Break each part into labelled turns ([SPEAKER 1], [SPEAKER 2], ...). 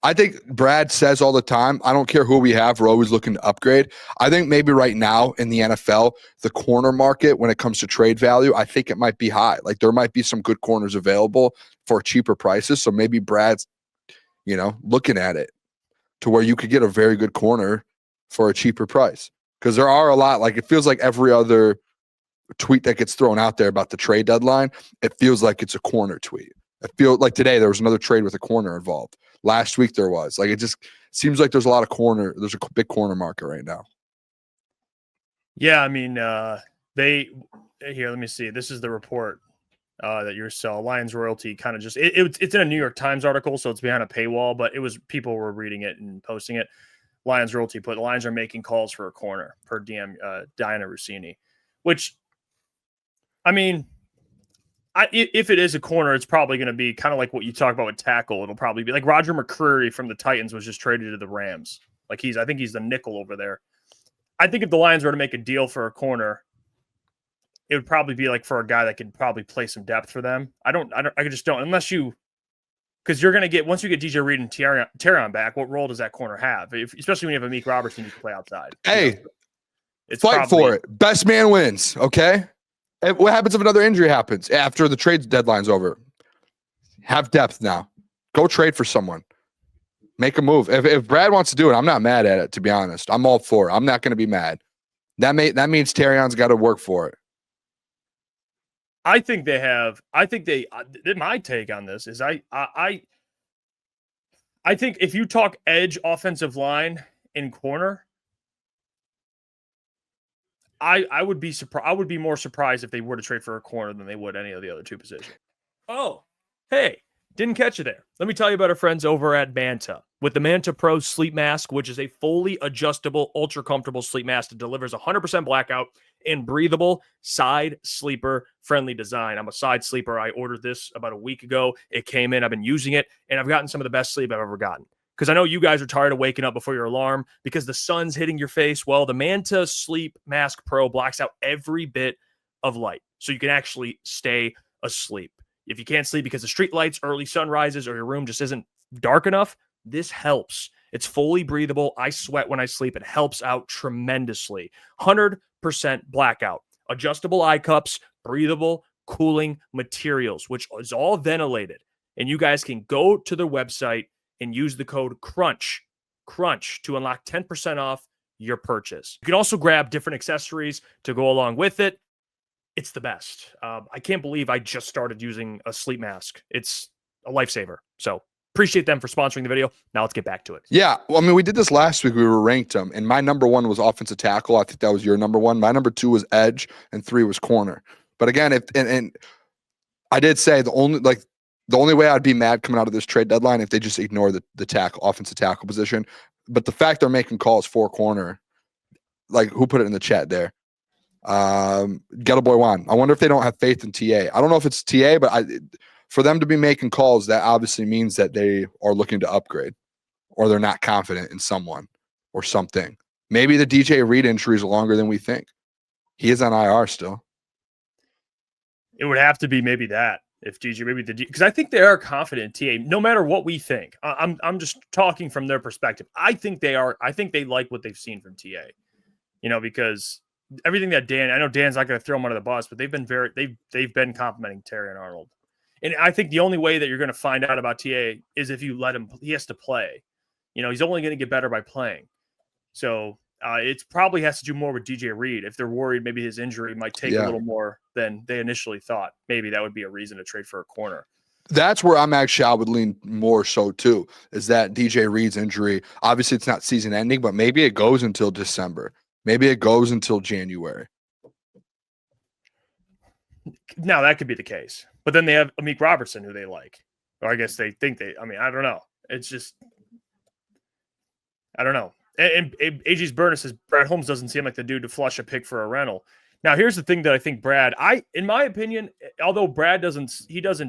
[SPEAKER 1] I think Brad says all the time, I don't care who we have, we're always looking to upgrade. I think maybe right now in the NFL, the corner market, when it comes to trade value, I think it might be high. Like there might be some good corners available for cheaper prices. So maybe Brad's, looking at it to where you could get a very good corner for a cheaper price. Because there are a lot, like it feels like every other tweet that gets thrown out there about the trade deadline, it feels like it's a corner tweet. It feels like today there was another trade with a corner involved. Last week there was. Like it just seems like there's a lot of corner. There's a big corner market right now.
[SPEAKER 2] Yeah, I mean, here, let me see. This is the report that you saw. Lions royalty kind of just it's in a New York Times article, so it's behind a paywall, but it was people were reading it and posting it. Lions royalty put the Lions are making calls for a corner per DM Diana Russini, which I mean, if it is a corner, it's probably going to be kind of like what you talk about with tackle. It'll probably be like Roger McCreary from the Titans was just traded to the Rams. Like I think he's the nickel over there. I think if the Lions were to make a deal for a corner, it would probably be like for a guy that could probably play some depth for them. I just don't, unless because you're going to get, once you get DJ Reed and Terrion back, what role does that corner have? Especially when you have a Meek Robertson who can play outside.
[SPEAKER 1] Hey, fight for it. Best man wins, okay? What happens if another injury happens after the trade deadline's over? Have depth now. Go trade for someone. Make a move. If Brad wants to do it, I'm not mad at it, to be honest. I'm all for it. I'm not going to be mad. That means Terrion's got to work for it.
[SPEAKER 2] I think my take on this is I think if you talk edge offensive line in corner, I would be surprised. I would be more surprised if they were to trade for a corner than they would any of the other two positions. Oh, hey, didn't catch you there. Let me tell you about our friends over at Manta. With the Manta Pro Sleep Mask, which is a fully adjustable, ultra comfortable sleep mask that delivers 100% blackout and breathable side sleeper friendly design. I'm a side sleeper. I ordered this about a week ago. It came in. I've been using it, and I've gotten some of the best sleep I've ever gotten. Because I know you guys are tired of waking up before your alarm because the sun's hitting your face. Well, the Manta Sleep Mask Pro blocks out every bit of light, so you can actually stay asleep. If you can't sleep because of street lights, early sunrises, or your room just isn't dark enough, this helps. It's fully breathable. I sweat when I sleep. It helps out tremendously. 100% blackout. Adjustable eye cups, breathable, cooling materials, which is all ventilated. And you guys can go to their website and use the code CRUNCH to unlock 10% off your purchase. You can also grab different accessories to go along with it. It's the best. I can't believe I just started using a sleep mask. It's a lifesaver. So appreciate them for sponsoring the video. Now let's get back to it.
[SPEAKER 1] Yeah. Well, I mean, we did this last week. We were ranked them, and my number one was offensive tackle. I think that was your number one. My number two was edge, and 3 was corner. But again, and I did say the only way I'd be mad coming out of this trade deadline if they just ignore the tackle, offensive tackle position. But the fact they're making calls for corner, like who put it in the chat there? Ghetto Boy Juan. I wonder if they don't have faith in TA. I don't know if it's TA, but for them to be making calls, that obviously means that they are looking to upgrade, or they're not confident in someone or something. Maybe the DJ Reed injury is longer than we think. He is on IR still.
[SPEAKER 2] It would have to be maybe that. If DJ, maybe because I think they are confident in TA, no matter what we think. I'm just talking from their perspective. I think they are. I think they like what they've seen from TA. Because everything that I know Dan's not going to throw him under the bus, but they've been complimenting Terry and Arnold. And I think the only way that you're going to find out about TA is if you let him. He has to play. He's only going to get better by playing. So it probably has to do more with DJ Reed. If they're worried, maybe his injury might take a little more than they initially thought. Maybe that would be a reason to trade for a corner.
[SPEAKER 1] That's where I would lean more so too, is that DJ Reed's injury. Obviously, it's not season ending, but maybe it goes until December. Maybe it goes until January.
[SPEAKER 2] Now, that could be the case. But then they have Meek Robertson, who they like. Or I guess they think I don't know. It's just, I don't know. And AG's Burner says Brad Holmes doesn't seem like the dude to flush a pick for a rental. Now, here's the thing that I think in my opinion, although Brad doesn't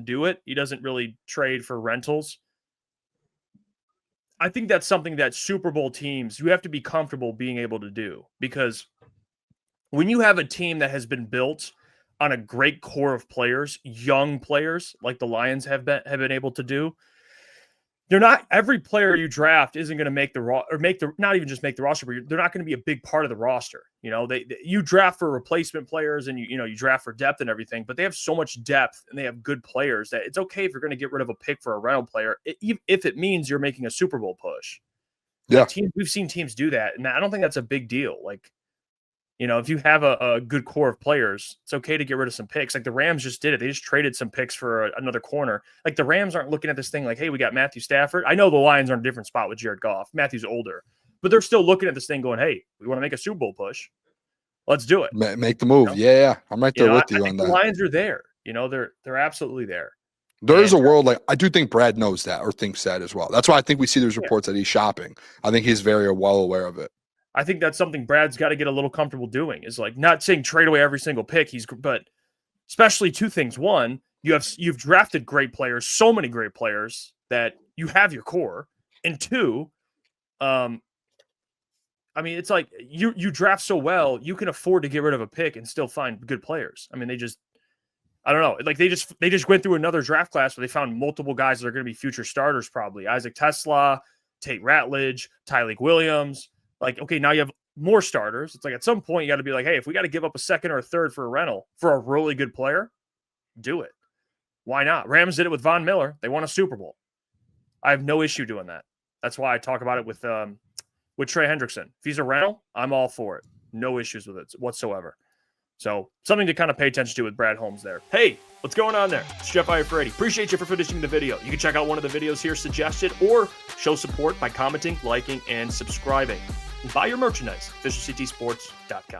[SPEAKER 2] do it, he doesn't really trade for rentals. I think that's something that Super Bowl teams, you have to be comfortable being able to do, because when you have a team that has been built on a great core of players, young players like the Lions have been able to do, they're not, every player you draft isn't going to make the not even just make the roster, but they're not going to be a big part of the roster. You know, you draft for replacement players and you draft for depth and everything, but they have so much depth and they have good players that it's okay if you're going to get rid of a pick for a rental player, if it means you're making a Super Bowl push.
[SPEAKER 1] Yeah.
[SPEAKER 2] We've seen teams do that. And I don't think that's a big deal. Like, if you have a good core of players, it's okay to get rid of some picks. Like the Rams just did it. They just traded some picks for another corner. Like the Rams aren't looking at this thing like, hey, we got Matthew Stafford. I know the Lions are in a different spot with Jared Goff. Matthew's older, but they're still looking at this thing going, hey, we want to make a Super Bowl push. Let's do it.
[SPEAKER 1] Make the move. Yeah. I'm right there with you on that.
[SPEAKER 2] The Lions are there. They're absolutely there.
[SPEAKER 1] There is a world, like, I do think Brad knows that or thinks that as well. That's why I think we see these reports that he's shopping. I think he's very well aware of it.
[SPEAKER 2] I think that's something Brad's got to get a little comfortable doing, is like not saying trade away every single pick. But especially two things. One, you've drafted great players, so many great players that you have your core. And two, it's like you draft so well, you can afford to get rid of a pick and still find good players. I mean, I don't know. Like they just went through another draft class where they found multiple guys that are going to be future starters, probably Isaac Tesla, Tate Ratledge, Tyleik Williams. Like, okay, now you have more starters. It's like at some point you got to be like, hey, if we got to give up a second or a third for a rental for a really good player, do it. Why not? Rams did it with Von Miller. They won a Super Bowl. I have no issue doing that. That's why I talk about it with Trey Hendrickson. If he's a rental, I'm all for it. No issues with it whatsoever. So something to kind of pay attention to with Brad Holmes there. Hey, what's going on there? It's Jeff Iafrate. Appreciate you for finishing the video. You can check out one of the videos here suggested or show support by commenting, liking, and subscribing. And buy your merchandise, FisherCTSports.com.